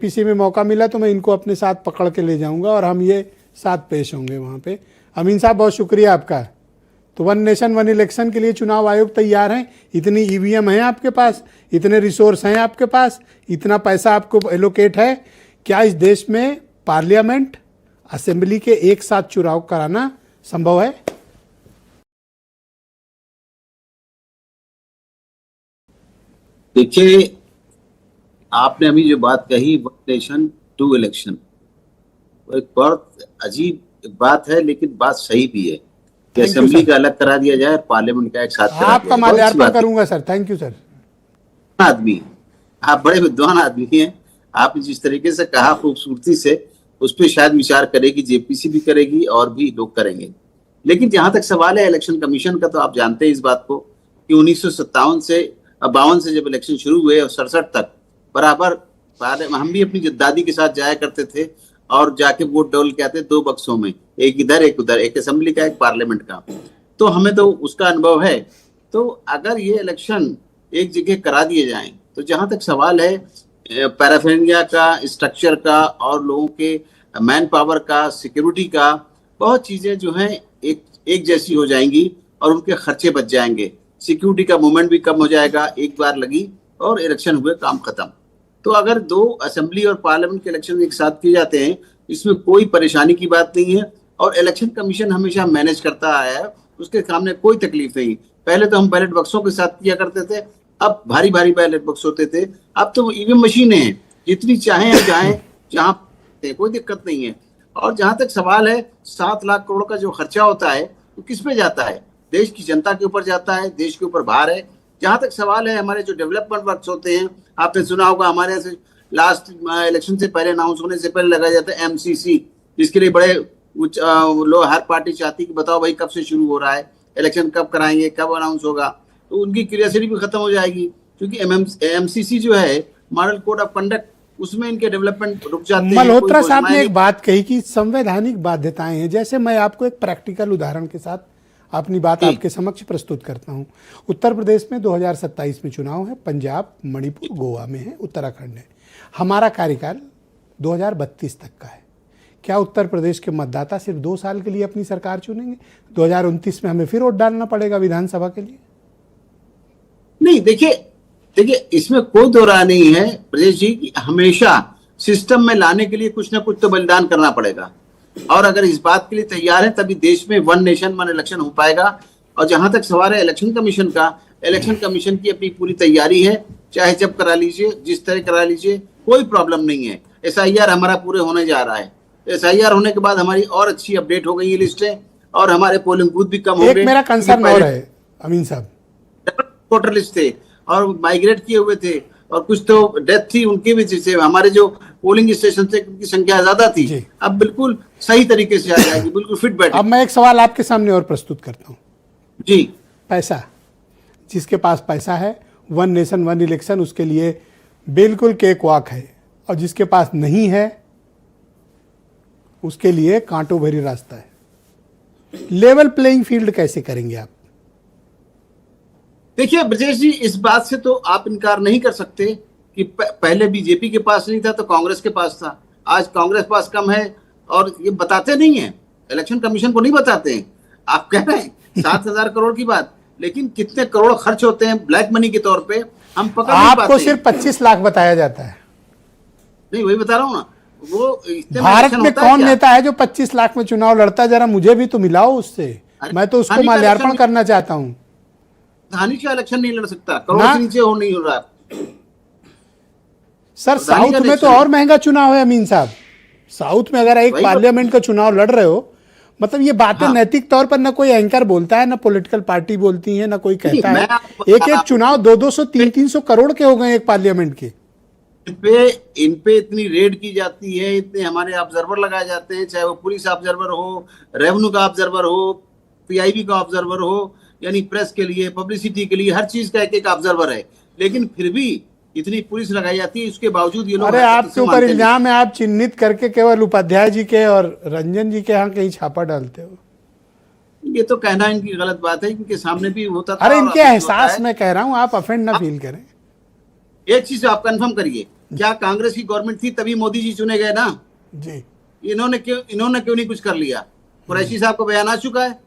PC में मौका मिला तो मैं इनको अपने साथ पकड़ के ले जाऊंगा और हम ये साथ पेश होंगे वहाँ पे। अमीन साहब बहुत शुक्रिया आपका। तो वन नेशन वन इलेक्शन के लिए चुनाव आयोग तैयार हैं, इतनी ईवीएम है आपके पास, इतने रिसोर्स हैं आपके पास, इतना पैसा आपको एलोकेट है। क्या इस देश में पार्लियामेंट असेंबली के एक साथ चुनाव कराना संभव है? देखिए, आपने अभी जो बात कही वन नेशन टू इलेक्शन, वो एक बहुत अजीब बात है, लेकिन बात सही भी है कि असेंबली का अलग करा दिया जाए, पार्लियामेंट का एक साथ करा आपका माल्यार्पण करूंगा सर। Thank you sir. आदमी, आप बड़े विद्वान आदमी हैं। आपने जिस तरीके से कहा खूबसूरती से, उस पर शायद विचार करेगी जेपीसी भी करेगी और भी लोग करेंगे। लेकिन जहां तक सवाल है इलेक्शन कमीशन का, तो आप जानते हैं इस बात को कि 1957 से 52 से जब इलेक्शन शुरू हुए और 67 तक बराबर हम भी अपनी दादी के साथ जाया करते थे और जाके वोट डोल के आते, 2 बक्सों में, एक इधर एक उधर, एक असेंबली का एक पार्लियामेंट का। तो हमें तो उसका अनुभव है। तो अगर ये इलेक्शन एक जगह करा दिए जाएं, तो जहां तक सवाल है पैराफेरिया का, स्ट्रक्चर का और लोगों के मैन पावर का, सिक्योरिटी का, बहुत चीजें जो हैं एक जैसी हो जाएंगी और उनके खर्चे बच जाएंगे। सिक्योरिटी का मूवमेंट भी कम हो जाएगा, एक बार लगी और इलेक्शन हुए, काम खत्म। तो अगर 2 असेंबली और पार्लियामेंट के इलेक्शन एक साथ किए जाते हैं, इसमें कोई परेशानी की बात नहीं है और इलेक्शन कमीशन हमेशा मैनेज करता आया है, उसके सामने कोई तकलीफ नहीं। पहले तो हम बैलेट बक्सों के साथ किया करते थे, अब भारी भारी बैलेट बक्स होते थे, अब तो ईवीएम मशीनें हैं, जितनी चाहें हम जाएं, जहां कोई दिक्कत नहीं है। और जहां तक सवाल है 7 लाख करोड़ का जो खर्चा होता है, वो किस पे जाता है? देश की जनता के ऊपर जाता है, देश के ऊपर भार है। जहां तक सवाल है हमारे जो डेवलपमेंट वर्क्स होते हैं, आपने सुना होगा हमारे यहाँ से लास्ट इलेक्शन से पहले, अनाउंस होने से पहले लगाया जाता है एमसीसी, जिसके लिए बड़े लोग, हर पार्टी चाहती कि बताओ भाई कब से शुरू हो रहा है, इलेक्शन कब कराएंगे, कब अनाउंस होगा। तो उनकी क्यूरियोसिटी भी खत्म हो जाएगी, क्योंकि एमसीसी जो है मॉडल कोड ऑफ कंडक्ट, उसमें इनके डेवलपमेंट रुक जाते हैं। मल्होत्रा साहब ने एक बात कही कि संवैधानिक बाध्यताएं हैं। जैसे मैं आपको एक प्रैक्टिकल उदाहरण के साथ अपनी बात आपके समक्ष प्रस्तुत करता हूं। उत्तर प्रदेश में 2027 में चुनाव है, पंजाब, मणिपुर, गोवा में है, उत्तराखंड है। हमारा कार्यकाल 2032 तक का है। क्या उत्तर प्रदेश के मतदाता सिर्फ 2 साल के लिए अपनी सरकार चुनेंगे? 2029 में हमें फिर वोट डालना पड़ेगा विधानसभा के लिए? नहीं, देखिए इसमें कोई दो राय नहीं है ब्रजेश जी कि हमेशा सिस्टम में लाने के लिए कुछ ना कुछ तो बलिदान करना पड़ेगा। और अगर इस बात के लिए तैयार है, तभी देश में वन नेशन वन इलेक्शन हो पाएगा। और जहां तक सवाल है इलेक्शन कमीशन का, इलेक्शन कमीशन की अपनी पूरी तैयारी है, चाहे जब करा लीजिए, जिस तरह करा लीजिए, कोई प्रॉब्लम नहीं है। एसआईआर हमारा पूरे होने जा रहा है। एसआईआर होने के बाद हमारी और अच्छी अपडेट हो गई है लिस्टें, और हमारे पोलिंग बूथ भी कम हो गए। एक मेरा कंसर्न और है अमीन साहब, वोटर लिस्ट थे और माइग्रेट किए हुए थे, और कुछ तो डेथ थी उनकी भी, जिससे हमारे जो पोलिंग स्टेशन थे उनकी संख्या ज्यादा थी। अब बिल्कुल सही तरीके से आ जाएगी, बिल्कुल फिट बैठे। अब मैं एक सवाल आपके सामने और प्रस्तुत करता हूं जी। पैसा, जिसके पास पैसा है, वन नेशन वन इलेक्शन उसके लिए बिल्कुल केक वॉक है, और जिसके पास नहीं है उसके लिए कांटों भरी रास्ता है। लेवल प्लेइंग फील्ड कैसे करेंगे आप? देखिए ब्रजेश जी, इस बात से तो आप इनकार नहीं कर सकते कि पहले बीजेपी के पास नहीं था तो कांग्रेस के पास था। आज कांग्रेस पास कम है, और ये बताते नहीं है, इलेक्शन कमीशन को नहीं बताते हैं। आप कह रहे हैं 7,000 करोड़ की बात, लेकिन कितने करोड़ खर्च होते हैं ब्लैक मनी के तौर पे, हम पकड़ नहीं पाते। आपको सिर्फ 25 लाख बताया जाता है। नहीं, वही बता रहा हूँ ना। वो भारत में कौन नेता है जो 25 लाख में चुनाव लड़ता है? जरा मुझे भी तो मिलाओ उससे, मैं तो उसको माल्यार्पण करना चाहता हूँ। धानी का इलेक्शन नहीं लड़ सकता, करोड़ से नीचे हो नहीं हो रहा। सर साउथ में तो और महंगा चुनाव है अमीन साहब। साउथ में अगर एक पार्लियामेंट का चुनाव लड़ रहे हो, मतलब ये बातें नैतिक तौर पर ना कोई एंकर बोलता है, ना पॉलिटिकल पार्टी बोलती है, ना कोई कहता है। एक चुनाव 200-200, 300-300 करोड़ के हो गए एक पार्लियामेंट के। इन पे इतनी रेड की जाती है, इतने हमारे ऑब्जर्वर लगाए जाते हैं, चाहे वो पुलिस ऑब्जर्वर हो, रेवेन्यू का ऑब्जर्वर हो, पीआईबी का ऑब्जर्वर हो, यानी प्रेस के लिए, पब्लिसिटी के लिए, हर चीज का एक ऑब्जर्वर है। लेकिन फिर भी इतनी पुलिस लगाई जाती है, उसके बावजूद ये लोग। अरे आपके ऊपर इल्जाम है, आप चिन्हित करके केवल उपाध्याय जी के और रंजन जी के यहाँ कहीं छापा डालते हो। ये तो कहना इनकी गलत बात है, इनके सामने भी होता था। अरे इनके एहसास में कह रहा हूँ, आप अफेंड ना फील करें। एक चीज आप कंफर्म करिए, क्या कांग्रेस की गवर्नमेंट थी तभी मोदी जी चुने गए ना? जी। इन्होंने क्यों नहीं कुछ कर लिया? कुरैशी साहब का बयान आ चुका है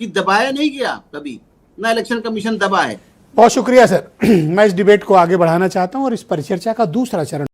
कि दबाया नहीं गया कभी, ना इलेक्शन कमीशन दबा है। बहुत शुक्रिया सर। मैं इस डिबेट को आगे बढ़ाना चाहता हूं और इस परिचर्चा का दूसरा चरण